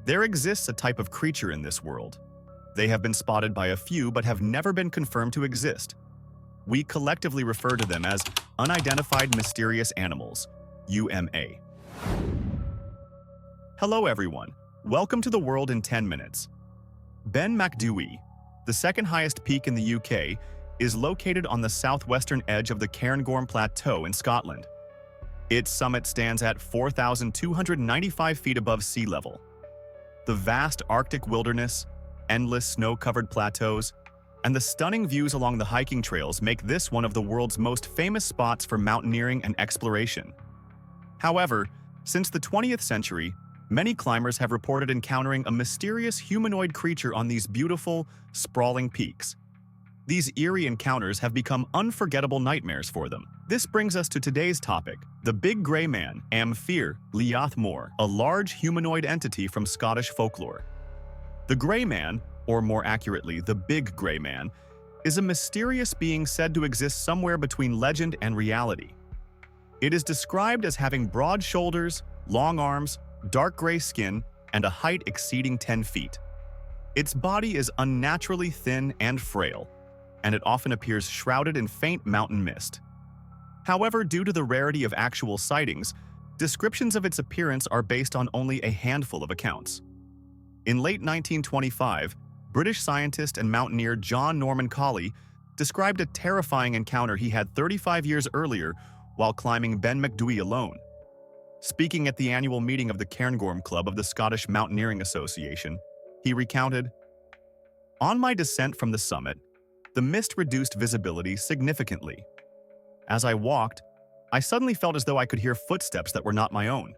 There exists a type of creature in this world. They have been spotted by a few but have never been confirmed to exist. We collectively refer to them as Unidentified Mysterious Animals, UMA. Hello everyone, welcome to the world in 10 minutes. Ben Macdui, the second highest peak in the UK, is located on the southwestern edge of the Cairngorm Plateau in Scotland. Its summit stands at 4,295 feet above sea level. The vast Arctic wilderness, endless snow-covered plateaus, and the stunning views along the hiking trails make this one of the world's most famous spots for mountaineering and exploration. However, since the 20th century, many climbers have reported encountering a mysterious humanoid creature on these beautiful, sprawling peaks. These eerie encounters have become unforgettable nightmares for them. This brings us to today's topic, the Big Grey Man, Am Fear Liath Mor, a large humanoid entity from Scottish folklore. The Grey Man, or more accurately, the Big Grey Man, is a mysterious being said to exist somewhere between legend and reality. It is described as having broad shoulders, long arms, dark gray skin, and a height exceeding 10 feet. Its body is unnaturally thin and frail, and it often appears shrouded in faint mountain mist. However, due to the rarity of actual sightings, descriptions of its appearance are based on only a handful of accounts. In late 1925, British scientist and mountaineer John Norman Collie described a terrifying encounter he had 35 years earlier while climbing Ben Macdui alone. Speaking at the annual meeting of the Cairngorm Club of the Scottish Mountaineering Association, he recounted, "On my descent from the summit, the mist reduced visibility significantly. As I walked, I suddenly felt as though I could hear footsteps that were not my own.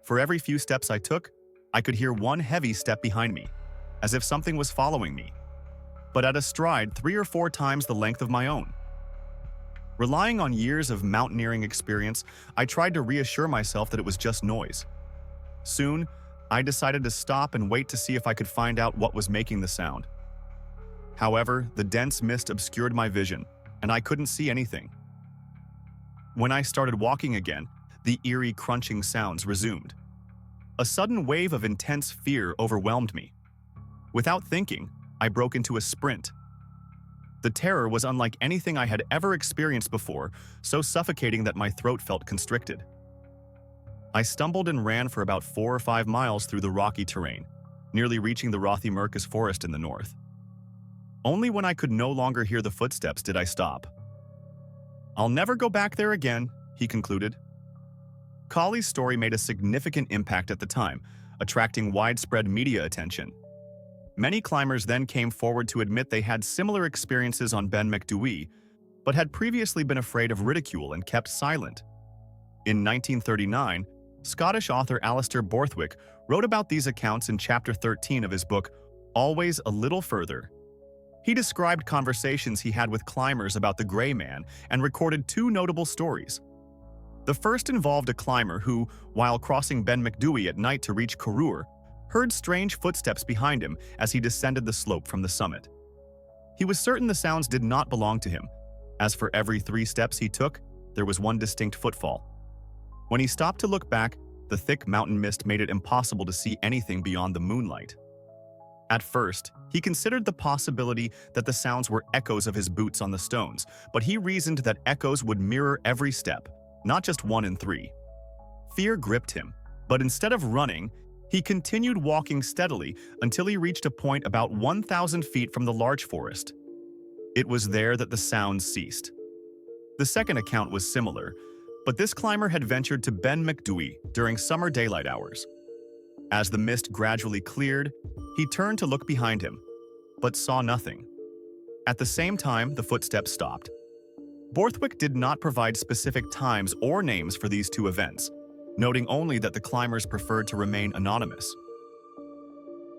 For every few steps I took, I could hear one heavy step behind me, as if something was following me, but at a stride 3 or 4 times the length of my own. Relying on years of mountaineering experience, I tried to reassure myself that it was just noise. Soon, I decided to stop and wait to see if I could find out what was making the sound. However, the dense mist obscured my vision, and I couldn't see anything. When I started walking again, the eerie crunching sounds resumed. A sudden wave of intense fear overwhelmed me. Without thinking, I broke into a sprint. The terror was unlike anything I had ever experienced before, so suffocating that my throat felt constricted. I stumbled and ran for about 4 or 5 miles through the rocky terrain, nearly reaching the Rothiemurchus forest in the north. Only when I could no longer hear the footsteps did I stop. "I'll never go back there again," he concluded. Collie's story made a significant impact at the time, attracting widespread media attention. Many climbers then came forward to admit they had similar experiences on Ben Macdui, but had previously been afraid of ridicule and kept silent. In 1939, Scottish author Alistair Borthwick wrote about these accounts in Chapter 13 of his book, Always a Little Further. He described conversations he had with climbers about the Grey Man and recorded 2 notable stories. The first involved a climber who, while crossing Ben Macdui at night to reach Karur, heard strange footsteps behind him as he descended the slope from the summit. He was certain the sounds did not belong to him, as for every 3 steps he took, there was one distinct footfall. When he stopped to look back, the thick mountain mist made it impossible to see anything beyond the moonlight. At first, he considered the possibility that the sounds were echoes of his boots on the stones, but he reasoned that echoes would mirror every step, not just 1 in 3. Fear gripped him, but instead of running, he continued walking steadily until he reached a point about 1,000 feet from the larch forest. It was there that the sounds ceased. The second account was similar, but this climber had ventured to Ben Macdui during summer daylight hours. As the mist gradually cleared, he turned to look behind him, but saw nothing. At the same time, the footsteps stopped. Borthwick did not provide specific times or names for these 2 events, noting only that the climbers preferred to remain anonymous.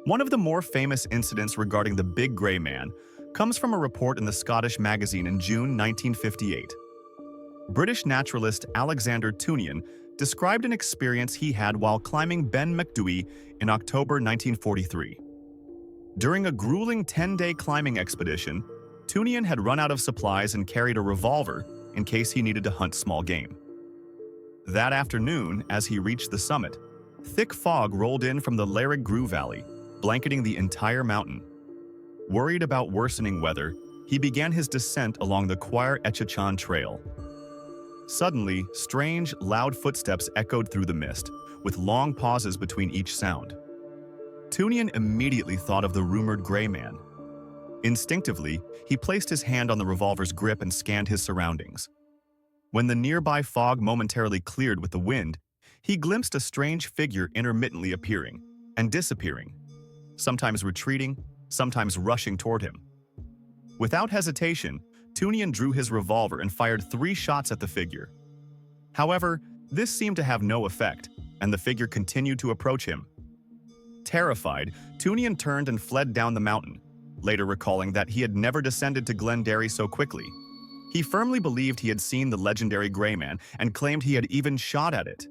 One of the more famous incidents regarding the Big Grey Man comes from a report in the Scottish magazine in June 1958. British naturalist Alexander Tunian described an experience he had while climbing Ben Macdui in October 1943. During a grueling 10-day climbing expedition, Tunian had run out of supplies and carried a revolver in case he needed to hunt small game. That afternoon, as he reached the summit, thick fog rolled in from the Larig Gru Valley, blanketing the entire mountain. Worried about worsening weather, he began his descent along the Quair Echechan Trail. Suddenly, strange, loud footsteps echoed through the mist, with long pauses between each sound. Tunian immediately thought of the rumored Gray Man. Instinctively, he placed his hand on the revolver's grip and scanned his surroundings. When the nearby fog momentarily cleared with the wind, he glimpsed a strange figure intermittently appearing and disappearing, sometimes retreating, sometimes rushing toward him. Without hesitation, Tunian drew his revolver and fired 3 shots at the figure. However, this seemed to have no effect, and the figure continued to approach him. Terrified, Tunian turned and fled down the mountain, later recalling that he had never descended to Glenderry so quickly. He firmly believed he had seen the legendary Gray Man and claimed he had even shot at it.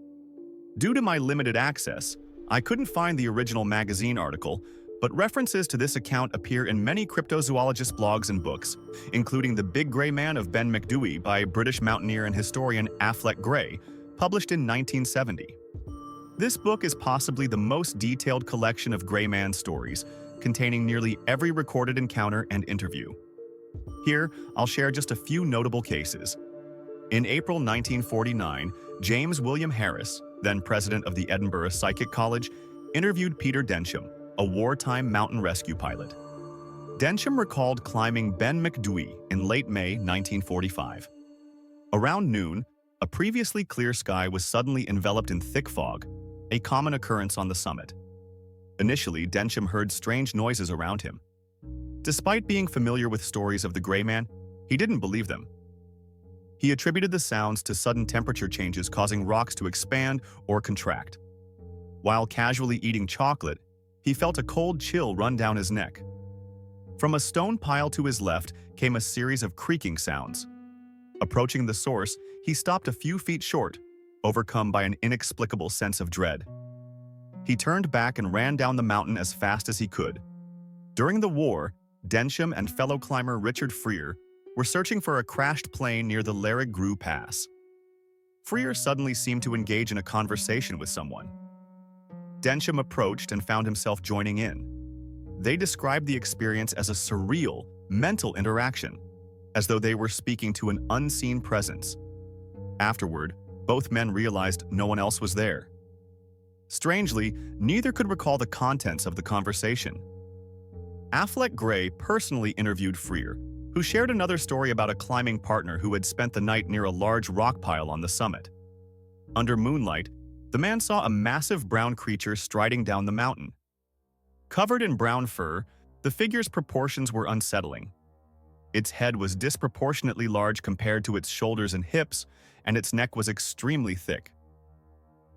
Due to my limited access, I couldn't find the original magazine article, but references to this account appear in many cryptozoologist blogs and books, including The Big Gray Man of Ben Macdui by British mountaineer and historian Affleck Gray, published in 1970. This book is possibly the most detailed collection of Gray Man stories, containing nearly every recorded encounter and interview. Here, I'll share just a few notable cases. In April 1949, James William Harris, then president of the Edinburgh Psychic College, interviewed Peter Densham, a wartime mountain rescue pilot. Densham recalled climbing Ben Macdui in late May 1945. Around noon, a previously clear sky was suddenly enveloped in thick fog, a common occurrence on the summit. Initially, Densham heard strange noises around him. Despite being familiar with stories of the Gray Man, he didn't believe them. He attributed the sounds to sudden temperature changes causing rocks to expand or contract. While casually eating chocolate, he felt a cold chill run down his neck. From a stone pile to his left came a series of creaking sounds. Approaching the source, he stopped a few feet short, overcome by an inexplicable sense of dread. He turned back and ran down the mountain as fast as he could. During the war, Densham and fellow climber Richard Freer were searching for a crashed plane near the Larig Gru Pass. Freer suddenly seemed to engage in a conversation with someone. Densham approached and found himself joining in. They described the experience as a surreal, mental interaction, as though they were speaking to an unseen presence. Afterward, both men realized no one else was there. Strangely, neither could recall the contents of the conversation. Affleck Gray personally interviewed Freer, who shared another story about a climbing partner who had spent the night near a large rock pile on the summit. Under moonlight, the man saw a massive brown creature striding down the mountain. Covered in brown fur, the figure's proportions were unsettling. Its head was disproportionately large compared to its shoulders and hips, and its neck was extremely thick.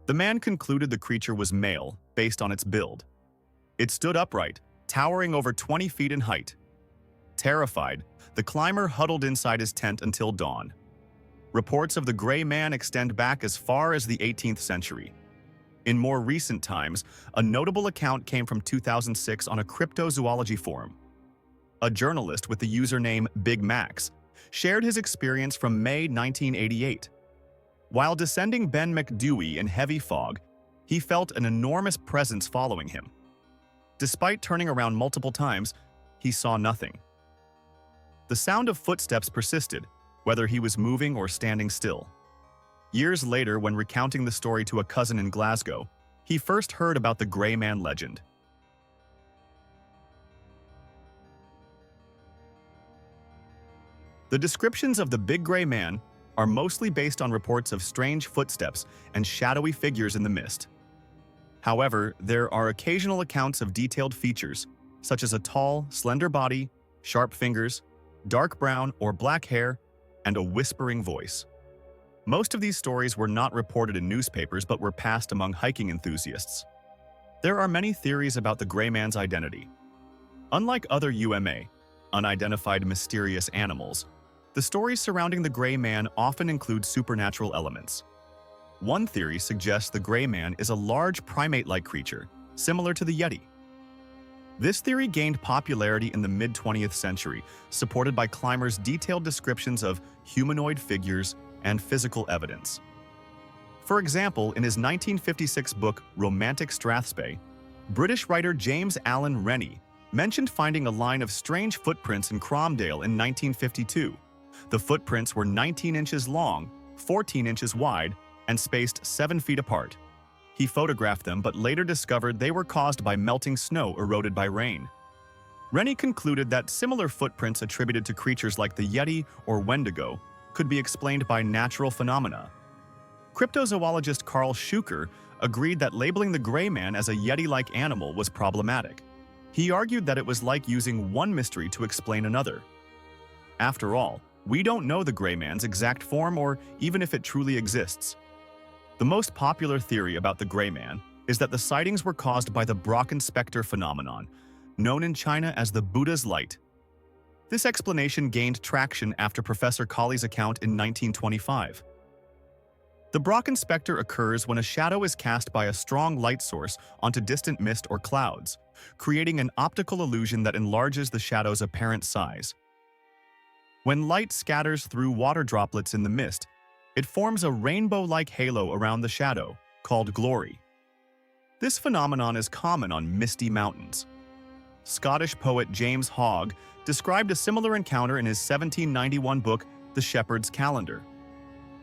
The man concluded the creature was male based on its build. It stood upright, towering over 20 feet in height. Terrified, the climber huddled inside his tent until dawn. Reports of the Gray Man extend back as far as the 18th century. In more recent times, a notable account came from 2006 on a cryptozoology forum. A journalist with the username Big Max shared his experience from May 1988. While descending Ben Macdui in heavy fog, he felt an enormous presence following him. Despite turning around multiple times, he saw nothing. The sound of footsteps persisted, whether he was moving or standing still. Years later, when recounting the story to a cousin in Glasgow, he first heard about the Gray Man legend. The descriptions of the Big Gray Man are mostly based on reports of strange footsteps and shadowy figures in the mist. However, there are occasional accounts of detailed features, such as a tall, slender body, sharp fingers, dark brown or black hair, and a whispering voice. Most of these stories were not reported in newspapers but were passed among hiking enthusiasts. There are many theories about the Gray Man's identity. Unlike other UMA, unidentified mysterious animals, the stories surrounding the Gray Man often include supernatural elements. One theory suggests the Gray Man is a large primate-like creature, similar to the Yeti. This theory gained popularity in the mid-20th century, supported by climbers' detailed descriptions of humanoid figures and physical evidence. For example, in his 1956 book Romantic Strathspey, British writer James Allen Rennie mentioned finding a line of strange footprints in Cromdale in 1952. The footprints were 19 inches long, 14 inches wide, and spaced 7 feet apart. He photographed them but later discovered they were caused by melting snow eroded by rain. Rennie concluded that similar footprints attributed to creatures like the Yeti or Wendigo could be explained by natural phenomena. Cryptozoologist Carl Schuker agreed that labeling the gray man as a Yeti-like animal was problematic. He argued that it was like using one mystery to explain another. After all, we don't know the gray man's exact form or even if it truly exists. The most popular theory about the gray man is that the sightings were caused by the Brocken specter phenomenon, known in China as the Buddha's light. This explanation gained traction after Professor Colley's account in 1925. The Brocken specter occurs when a shadow is cast by a strong light source onto distant mist or clouds, creating an optical illusion that enlarges the shadow's apparent size. When light scatters through water droplets in the mist, it forms a rainbow-like halo around the shadow, called glory. This phenomenon is common on misty mountains. Scottish poet James Hogg described a similar encounter in his 1791 book, The Shepherd's Calendar.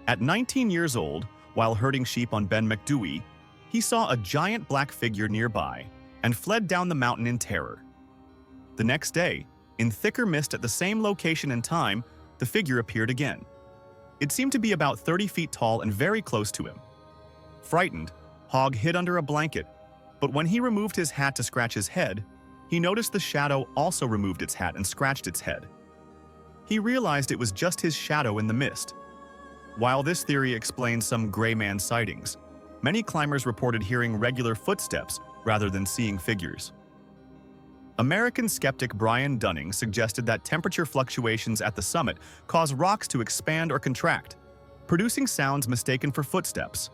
At 19 years old, while herding sheep on Ben Macdui, he saw a giant black figure nearby and fled down the mountain in terror. The next day, in thicker mist at the same location and time, the figure appeared again. It seemed to be about 30 feet tall and very close to him. Frightened, Hogg hid under a blanket, but when he removed his hat to scratch his head, he noticed the shadow also removed its hat and scratched its head. He realized it was just his shadow in the mist. While this theory explains some gray man sightings, many climbers reported hearing regular footsteps rather than seeing figures. American skeptic Brian Dunning suggested that temperature fluctuations at the summit cause rocks to expand or contract, producing sounds mistaken for footsteps.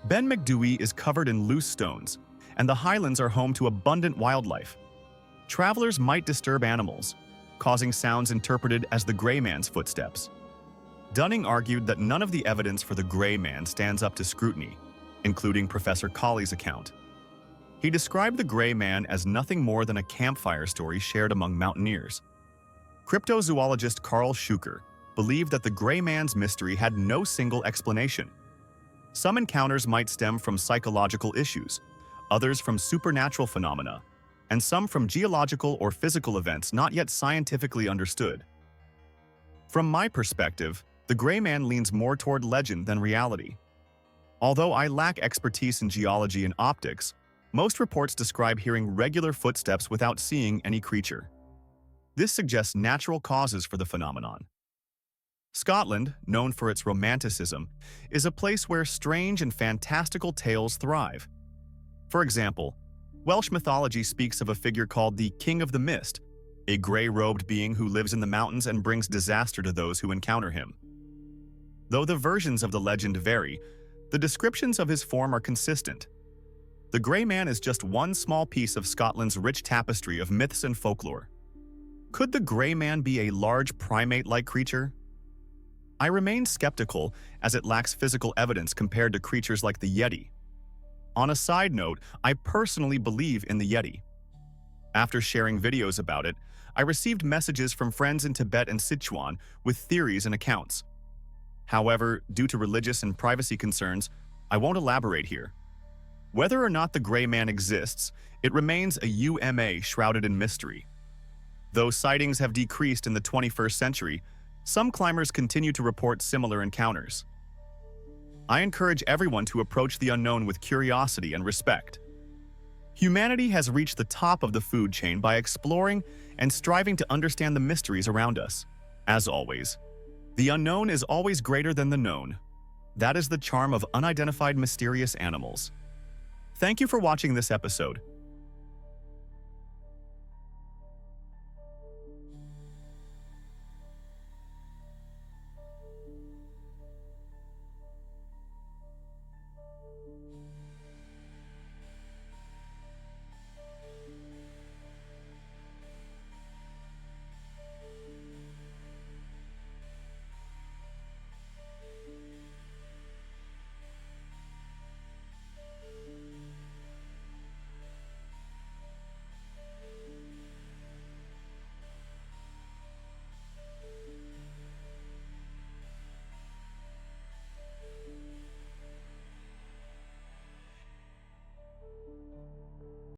Ben Macdui is covered in loose stones, and the highlands are home to abundant wildlife. Travelers might disturb animals, causing sounds interpreted as the gray man's footsteps. Dunning argued that none of the evidence for the gray man stands up to scrutiny, including Professor Colley's account. He described the gray man as nothing more than a campfire story shared among mountaineers. Cryptozoologist Carl Schuker believed that the gray man's mystery had no single explanation. Some encounters might stem from psychological issues, others from supernatural phenomena, and some from geological or physical events not yet scientifically understood. From my perspective, the gray man leans more toward legend than reality. Although I lack expertise in geology and optics, most reports describe hearing regular footsteps without seeing any creature. This suggests natural causes for the phenomenon. Scotland, known for its romanticism, is a place where strange and fantastical tales thrive. For example, Welsh mythology speaks of a figure called the King of the Mist, a gray-robed being who lives in the mountains and brings disaster to those who encounter him. Though the versions of the legend vary, the descriptions of his form are consistent. The Grey Man is just one small piece of Scotland's rich tapestry of myths and folklore. Could the Grey Man be a large primate-like creature? I remain skeptical as it lacks physical evidence compared to creatures like the Yeti. On a side note, I personally believe in the Yeti. After sharing videos about it, I received messages from friends in Tibet and Sichuan with theories and accounts. However, due to religious and privacy concerns, I won't elaborate here. Whether or not the Grey Man exists, it remains a UMA shrouded in mystery. Though sightings have decreased in the 21st century, some climbers continue to report similar encounters. I encourage everyone to approach the unknown with curiosity and respect. Humanity has reached the top of the food chain by exploring and striving to understand the mysteries around us. As always, the unknown is always greater than the known. That is the charm of unidentified mysterious animals. Thank you for watching this episode.